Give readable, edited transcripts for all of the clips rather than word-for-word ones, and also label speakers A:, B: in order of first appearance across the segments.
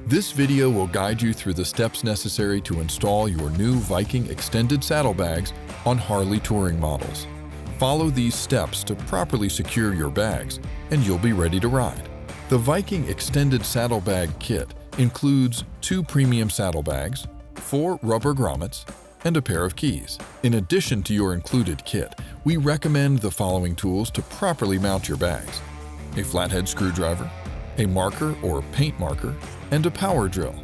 A: This video will guide you through the steps necessary to install your new Viking extended saddlebags on Harley touring models. Follow these steps to properly secure your bags, and you'll be ready to ride. The Viking extended saddlebag kit includes 2 premium saddlebags, 4 rubber grommets, and a pair of keys. In addition to your included kit, we recommend the following tools to properly mount your bags: a flathead screwdriver, a marker or paint marker, and a power drill.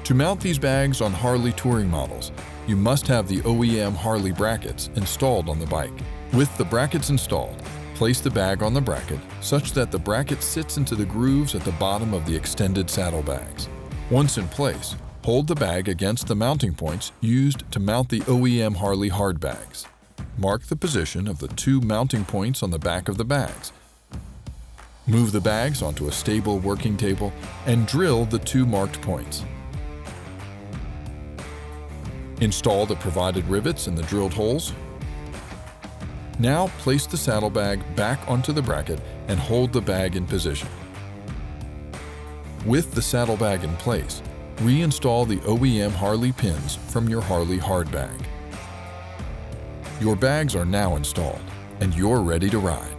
A: To mount these bags on Harley touring models, you must have the OEM Harley brackets installed on the bike. With the brackets installed, place the bag on the bracket such that the bracket sits into the grooves at the bottom of the extended saddlebags. Once in place, hold the bag against the mounting points used to mount the OEM Harley hard bags. Mark the position of the 2 mounting points on the back of the bags. Move the bags onto a stable working table and drill the 2 marked points. Install the provided rivets in the drilled holes. Now place the saddlebag back onto the bracket and hold the bag in position. With the saddlebag in place, reinstall the OEM Harley pins from your Harley hard bag. Your bags are now installed, and you're ready to ride.